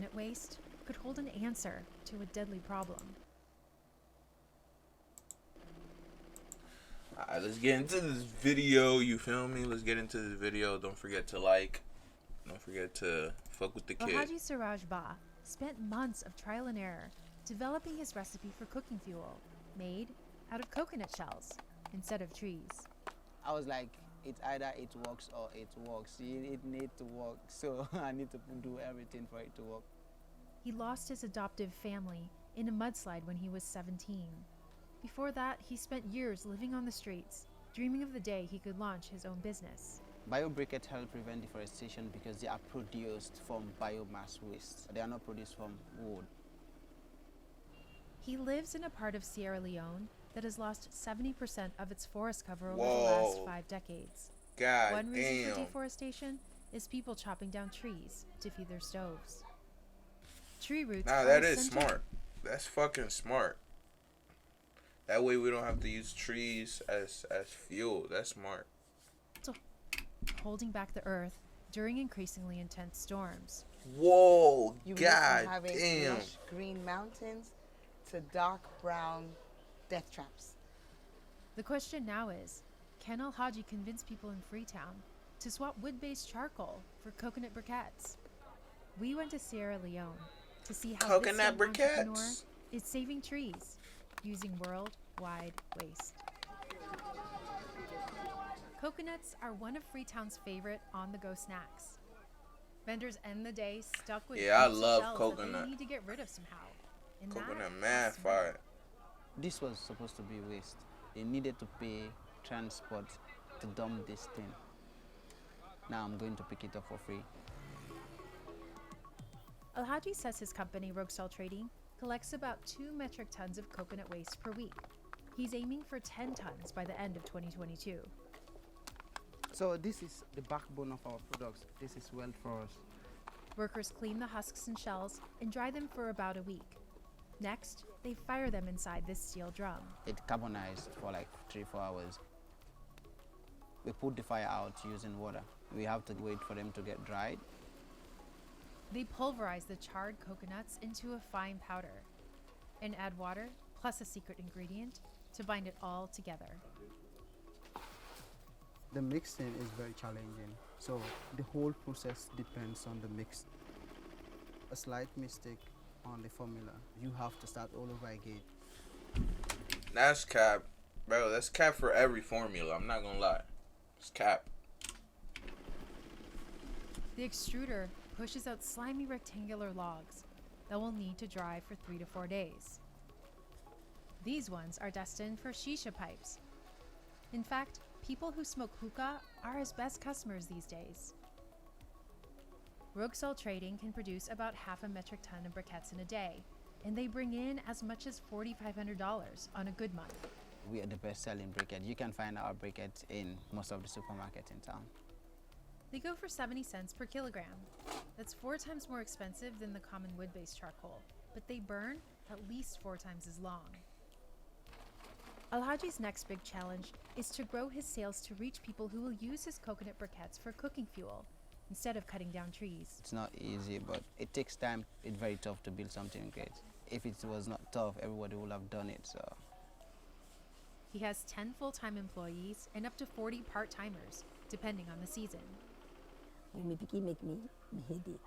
coconut waste could hold an answer to a deadly problem. Alright, let's get into this video. You feel me? Let's get into this video. Don't forget to like. Don't forget to fuck with the kid. Alhaji Siraj Ba spent months of trial and error developing his recipe for cooking fuel made out of coconut shells instead of trees. I was like, it's either it works or it works. It needs to work, so I need to do everything for it to work. He lost his adoptive family in a mudslide when he was 17. Before that, he spent years living on the streets, dreaming of the day he could launch his own business. Biobriquettes help prevent deforestation because they are produced from biomass waste. They are not produced from wood. He lives in a part of Sierra Leone that has lost 70% of its forest cover over Whoa. the last 5 decades. God One reason damn. for deforestation is people chopping down trees to feed their stoves. Tree roots Nah, are that is essential- smart. That's fucking smart. That way we don't have to use trees as fuel. That's smart. holding back the earth during increasingly intense storms. Whoa, You went god from having damn. lush green mountains to dark brown death traps. The question now is, can Alhaji convince people in Freetown to swap wood-based charcoal for coconut briquettes? We went to Sierra Leone to see how Coconut this young entrepreneur briquettes. is saving trees using worldwide waste. Coconuts are one of Freetown's favorite on-the-go snacks. Vendors end the day stuck with Yeah, I heaps of love shells that coconut. they need to get rid of somehow. And that Coconut is mad smart. fire. This was supposed to be waste. They needed to pay transport to dump this thing. Now I'm going to pick it up for free. Alhaji says his company, Rogsal Trading, collects about 2 metric tons of coconut waste per week. He's aiming for 10 tons by the end of 2022. So this is the backbone of our products. This is wealth for us. Workers clean the husks and shells and dry them for about a week. Next, they fire them inside this steel drum. It carbonized for like 3-4 hours. We put the fire out using water. We have to wait for them to get dried. They pulverize the charred coconuts into a fine powder and add water plus a secret ingredient to bind it all together. The mixing is very challenging, so the whole process depends on the mix. A slight mistake on the formula, you have to start all over again. That's cap. Bro, that's cap for every formula. I'm not gonna lie. It's cap. The extruder pushes out slimy rectangular logs that will need to dry for 3 to 4 days. These ones are destined for shisha pipes. In fact, people who smoke hookah are his best customers these days. Rogsal Trading can produce about half a metric ton of briquettes in a day, and they bring in as much as $4,500 on a good month. We are the best-selling briquette. You can find our briquettes in most of the supermarkets in town. They go for 70 cents per kilogram. That's 4 times more expensive than the common wood-based charcoal, but they burn at least 4 times as long. Alhaji's next big challenge is to grow his sales to reach people who will use his coconut briquettes for cooking fuel instead of cutting down trees. It's not easy, but it takes time. It's very tough to build something great. If it was not tough, everybody would have done it. So He has 10 full-time employees and up to 40 part-timers, depending on the season. When me picky make me headache.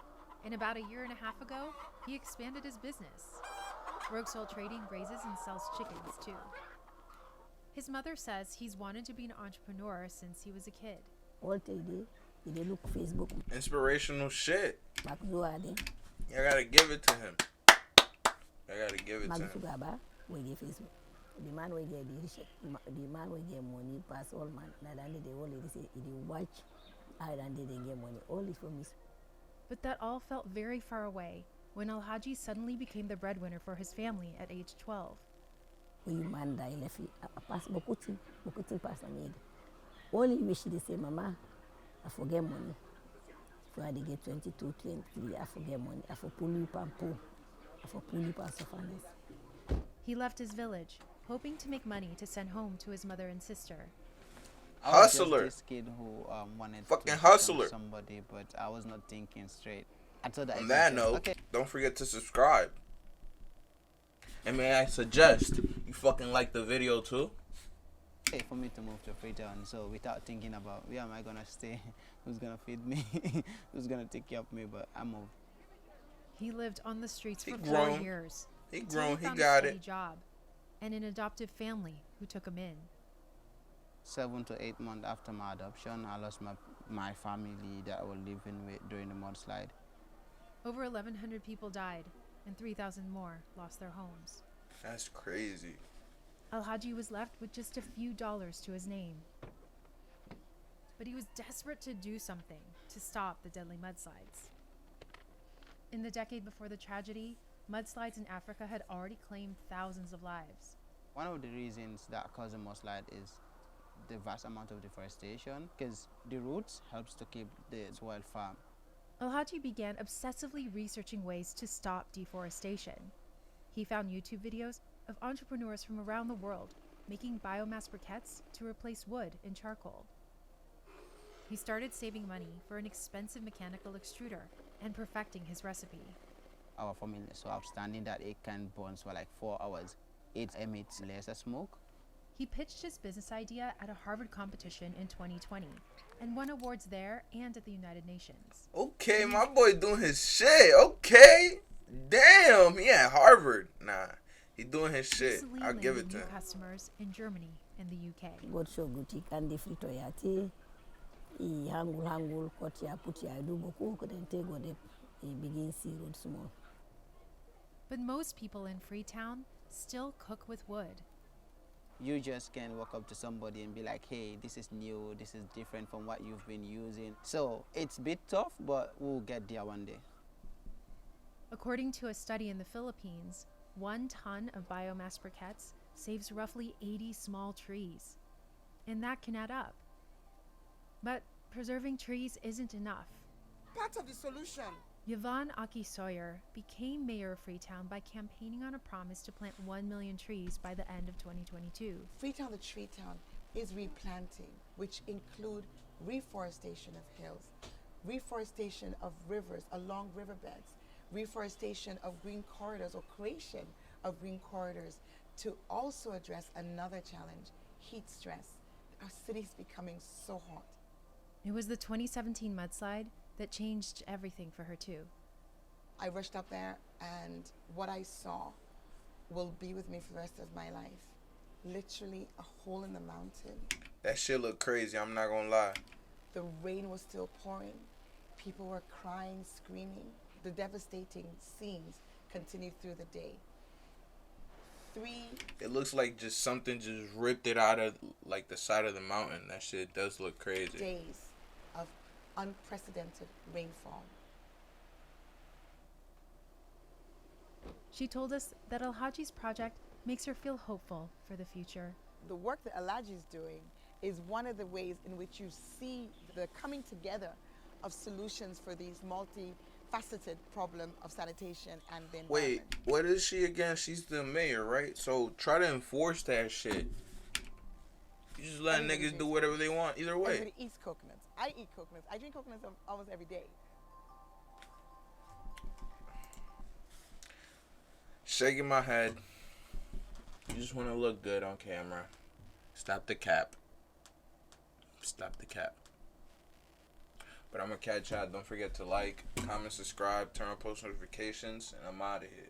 And about a year and a half ago, he expanded his business. Rogsal Trading raises and sells chickens, too. His mother says he's wanted to be an entrepreneur since he was a kid. All day they look Facebook Inspirational shit. back Zoade. I gotta give it to him. I gotta give it to Mag him. Sugaba we get Facebook. The man we get the rich, the man we get money pass all man. That and they all they say they watch and they get money. All is from this. But that all felt very far away when Alhaji suddenly became the breadwinner for his family at age 12. We man die left a pass Bokuti pass a maid. Only wish they say, Mama, I forget money. So I get 22, 23, I forget money. I for pull you and pull. I for pull you and orphanage. He left his village, hoping to make money to send home to his mother and sister. I was just Hustler. this kid who wanted Fucking to become hustler. somebody, but I was not thinking straight. I thought that On it's that interesting. note, Okay. don't forget to subscribe. And may I suggest you fucking like the video too? For me to move to Freetown, so without thinking about where am I gonna stay, who's gonna feed me, who's gonna take care of me, but I moved. He lived on the streets He for grown. 4 years. He until grown, he found got a steady it. job and an adoptive family who took him in. 7 to 8 months after my adoption, I lost my family that I was living with during the mudslide. Over 1,100 people died, and 3,000 more lost their homes. That's crazy. Alhaji was left with just a few dollars to his name. But he was desperate to do something to stop the deadly mudslides. In the decade before the tragedy, mudslides in Africa had already claimed thousands of lives. One of the reasons that cause a mudslide is the vast amount of deforestation, because the roots helps to keep the soil firm. Alhaji began obsessively researching ways to stop deforestation. He found YouTube videos of entrepreneurs from around the world making biomass briquettes to replace wood and charcoal. He started saving money for an expensive mechanical extruder and perfecting his recipe. Our formula is so outstanding that it can burn for like 4 hours. It emits lesser smoke. He pitched his business idea at a Harvard competition in 2020 and won awards there and at the United Nations. Okay, my boy doing his shit. Okay. Damn, he at Harvard. Nah, he doing his shit. Recently I'll give landed it to new him. customers in Germany and the UK. God show guti kandi frito yati I hangul koti ya puti ya do boku kodente gode I begin see road small. But most people in Freetown still cook with wood. You just can walk up to somebody and be like, hey, this is new, this is different from what you've been using. So it's a bit tough, but we'll get there one day. According to a study in the Philippines, 1 ton of biomass briquettes saves roughly 80 small trees. And that can add up. But preserving trees isn't enough. Part of the solution. Yvonne Aki Sawyer became mayor of Freetown by campaigning on a promise to plant 1 million trees by the end of 2022. Freetown, the tree town, is replanting, which include reforestation of hills, reforestation of rivers along riverbeds, reforestation of green corridors or creation of green corridors to also address another challenge, heat stress. Our city's becoming so hot. It was the 2017 mudslide that changed everything for her too. I rushed up there and what I saw will be with me for the rest of my life. Literally a hole in the mountain. That shit look crazy, I'm not gonna lie. The rain was still pouring. People were crying, screaming. The devastating scenes continued through the day. 3 It looks like just something just ripped it out of like the side of the mountain. That shit does look crazy. days of unprecedented rainfall. She told us that Alhaji's project makes her feel hopeful for the future. The work that Alhaji is doing is one of the ways in which you see the coming together of solutions for these multifaceted problem of sanitation and the environment. Wait, what is she again? She's the mayor, right? So try to enforce that shit. You just let Everybody niggas drinks do whatever they want, either way. Everybody eats coconuts. I eat coconuts. I drink coconuts almost every day. Shaking my head. You just want to look good on camera. Stop the cap. Stop the cap. But I'm going to catch y'all. Don't forget to like, comment, subscribe, turn on post notifications, and I'm out of here.